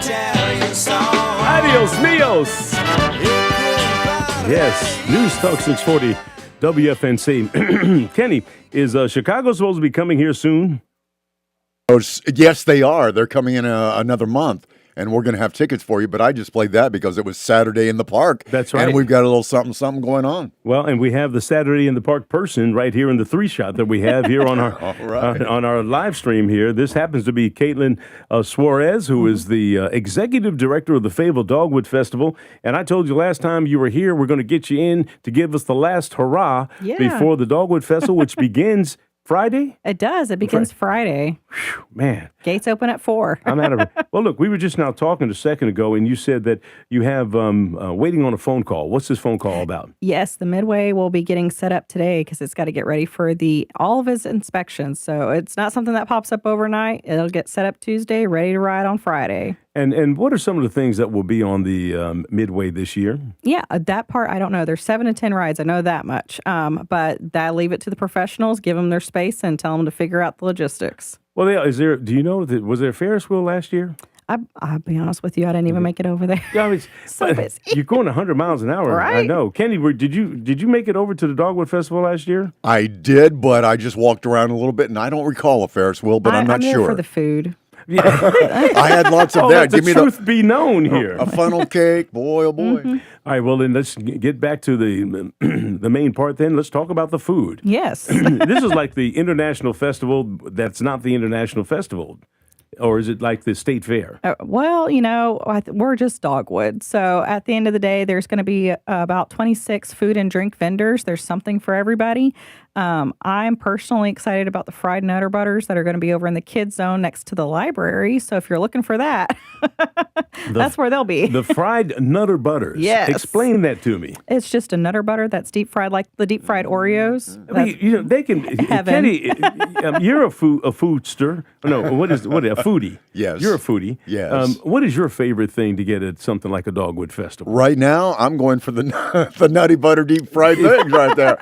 Adios, mios. Yes, News Talk 640 WFNC. Kenny, is Chicago supposed to be coming here soon? Oh, yes, they are. They're coming in another month, and we're going to have tickets for you. But I just played that because it was Saturday in the Park. That's right. And we've got a little something going on. Well, and we have the Saturday in the Park person right here in the 3-shot that we have here on our right. On our live stream here. This happens to be Kaylynn Suarez, who is the executive director of the Fayetteville Dogwood Festival. And I told you last time you were here, we're going to get you in to give us the last hurrah before the Dogwood Festival, which begins Friday? It does. It begins Friday. Whew, man. Gates open at 4. I'm out of it. Well, look, we were just now talking a second ago, and you said that you have waiting on a phone call. What's this phone call about? Yes, the Midway will be getting set up today because it's got to get ready for all of its inspections. So it's not something that pops up overnight. It'll get set up Tuesday, ready to ride on Friday. And what are some of the things that will be on the Midway this year? Yeah, that part, I don't know. There's 7 to 10 rides. I know that much. But I leave it to the professionals, give them their space, and tell them to figure out the logistics. Well, do you know, was there a Ferris wheel last year? I'll be honest with you, I didn't even make it over there. Yeah, I mean, so busy. You're going 100 miles an hour. Right? I know. Kenny, did you make it over to the Dogwood Festival last year? I did, but I just walked around a little bit, and I don't recall a Ferris wheel, but I'm not there sure. for the food. Yeah. I had lots of that. Let the truth be known here. A funnel cake, boy, oh boy. Mm-hmm. All right, well, then let's get back to the main part then. Let's talk about the food. Yes. This is like the international festival that's not the international festival. Or is it like the state fair? Well, we're just Dogwood. So at the end of the day, there's going to be about 26 food and drink vendors. There's something for everybody. I'm personally excited about the fried Nutter Butters that are going to be over in the kids zone next to the library. So if you're looking for that, that's where they'll be. The fried Nutter Butters. Yes. Explain that to me. It's just a Nutter Butter that's deep fried like the deep fried Oreos. They can. Heaven. Kenny, you're a foodster. No, what is a foodie? Yes. You're a foodie. Yes. What is your favorite thing to get at something like a Dogwood Festival? Right now, I'm going for the Nutty Butter deep fried things right there.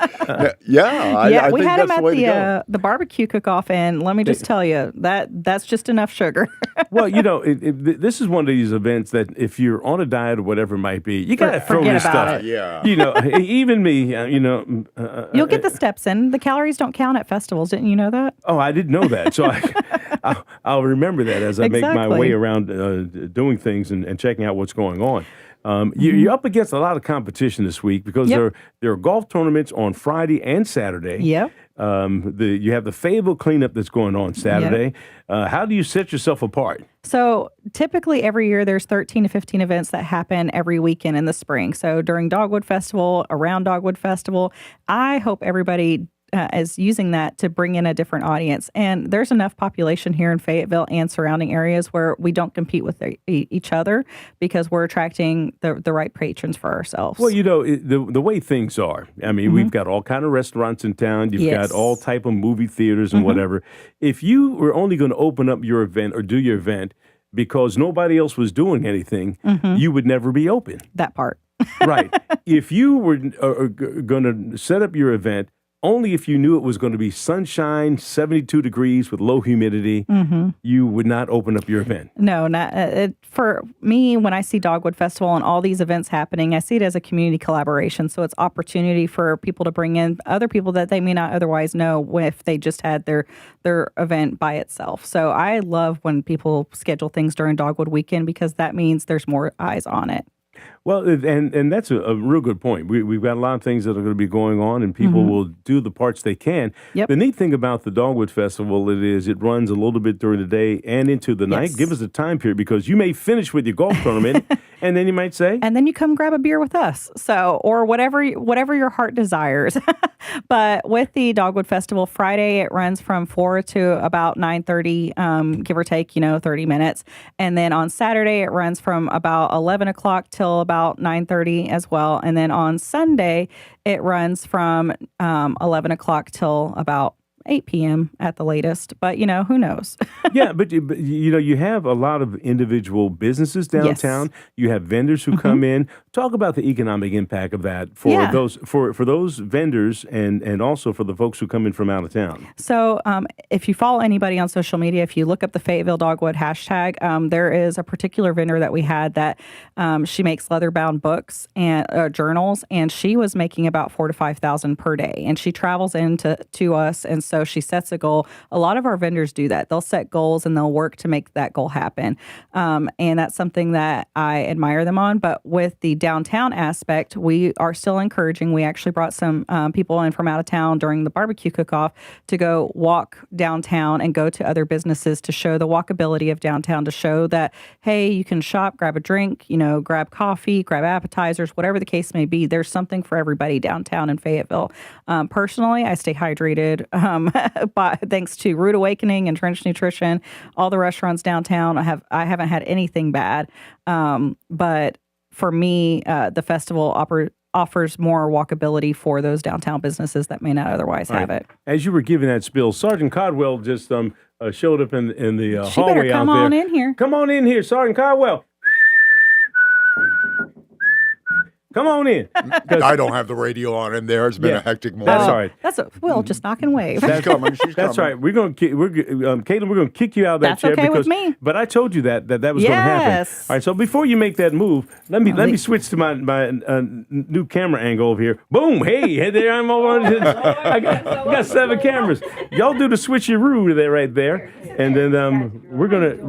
I we think had that's them the way to go. at the barbecue cook-off, and let me just tell you, that's just enough sugar. Well, this is one of these events that if you're on a diet or whatever it might be, you got to throw this stuff. It. Yeah. Even me, You'll get the steps in. The calories don't count at festivals. Didn't you know that? Oh, I didn't know that. So I'll remember that as I make my way around doing things and checking out what's going on. You're up against a lot of competition this week because there are golf tournaments on Friday and Saturday. Yep. You have the Fayetteville cleanup that's going on Saturday. Yep. How do you set yourself apart? So typically every year there's 13 to 15 events that happen every weekend in the spring. So during Dogwood Festival, around Dogwood Festival, I hope everybody is using that to bring in a different audience. And there's enough population here in Fayetteville and surrounding areas where we don't compete with each other because we're attracting the right patrons for ourselves. Well, the way things are, I mean, we've got all kind of restaurants in town. You've got all type of movie theaters and whatever. If you were only going to open up your event or do your event because nobody else was doing anything, you would never be open. That part. Right. If you were going to set up your event only if you knew it was going to be sunshine, 72 degrees with low humidity, you would not open up your event. No, not for me. When I see Dogwood Festival and all these events happening, I see it as a community collaboration. So it's opportunity for people to bring in other people that they may not otherwise know if they just had their event by itself. So I love when people schedule things during Dogwood weekend because that means there's more eyes on it. Well, and that's a real good point. We've got a lot of things that are going to be going on, and people will do the parts they can. Yep. The neat thing about the Dogwood Festival it runs a little bit during the day and into the night. Give us a time period because you may finish with your golf tournament, and then you might say, and then you come grab a beer with us. So, or whatever your heart desires. But with the Dogwood Festival, Friday it runs from 4 to about 9:30, give or take, 30 minutes, and then on Saturday it runs from about 11 o'clock till about 9:30 as well. And then on Sunday, it runs from 11 o'clock till about 8 p.m. at the latest. But, who knows? Yeah, but you have a lot of individual businesses downtown. Yes. You have vendors who come in. Talk about the economic impact of that for those vendors and also for the folks who come in from out of town. So if you follow anybody on social media, if you look up the Fayetteville Dogwood hashtag, there is a particular vendor that we had that she makes leather-bound books and journals, and she was making about $4,000 to $5,000 per day. And she travels to us, and so she sets a goal. A lot of our vendors do that. They'll set goals and they'll work to make that goal happen. And that's something that I admire them on. But with the downtown aspect, we are still encouraging. We actually brought some people in from out of town during the barbecue cook-off to go walk downtown and go to other businesses to show the walkability of downtown, to show that, hey, you can shop, grab a drink, grab coffee, grab appetizers, whatever the case may be. There's something for everybody downtown in Fayetteville. Personally, I stay hydrated thanks to Rude Awakening and Trench Nutrition. All the restaurants downtown, I haven't had anything bad. But for me, the festival offers more walkability for those downtown businesses that may not otherwise have it. As you were giving that spiel, Sergeant Codwell just showed up in the She hallway better come out there. on in here. Come on in here, Sergeant Codwell. Come on in. I don't have the radio on in there. It's been a hectic morning. That's all right. We'll just knock and wave. She's coming. She's That's coming. right. Kaylynn, we're going to kick you out of that That's chair okay with me. But I told you that was going to happen. Yes. All right. So before you make that move, let me switch to my new camera angle over here. Boom. Hey, there I'm over. I got 7 cameras. Y'all do the switcheroo there, right there, and then we're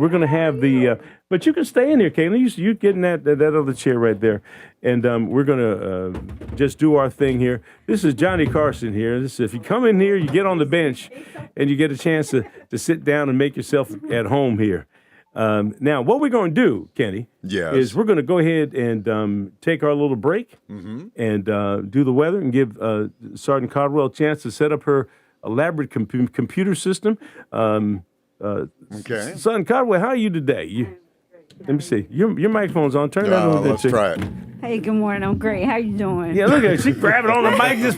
gonna have the. But you can stay in there, Kaylynn. You get in that other chair right there, and we're gonna just do our thing here. This is Johnny Carson here. If you come in here, you get on the bench, and you get a chance to sit down and make yourself at home here. Now, what we're going to do, Kenny, is we're going to go ahead and take our little break and do the weather and give Sergeant Codwell a chance to set up her elaborate computer system. Okay. Sergeant Codwell, how are you today? Let me see. Your microphone's on. Turn that on. Let's try it. Hey, good morning. I'm great. How you doing? Yeah, look at her. She's grabbing on the mic, just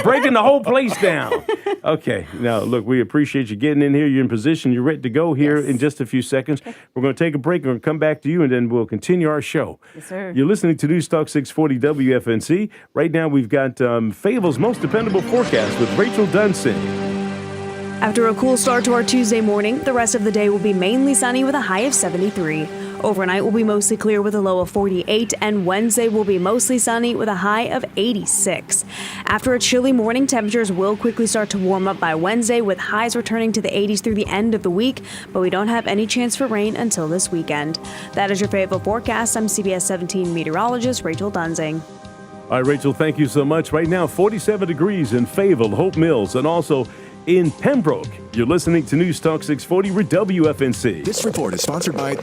breaking the whole place down. Okay. Now, look, we appreciate you getting in here. You're in position. You're ready to go here in just a few seconds. Okay. We're going to take a break. We're going to come back to you, and then we'll continue our show. Yes, sir. You're listening to News Talk 640 WFNC. Right now, we've got Fayetteville's most dependable forecast with Rachel Dunsing. After a cool start to our Tuesday morning, the rest of the day will be mainly sunny with a high of 73. Overnight will be mostly clear with a low of 48, and Wednesday will be mostly sunny with a high of 86. After a chilly morning, temperatures will quickly start to warm up by Wednesday, with highs returning to the 80s through the end of the week, but we don't have any chance for rain until this weekend. That is your Fayetteville forecast. I'm CBS 17 meteorologist Rachel Dunsing. All right, Rachel, thank you so much. Right now, 47 degrees in Fayetteville, Hope Mills, and also in Pembroke. You're listening to News Talk 640 with WFNC. This report is sponsored by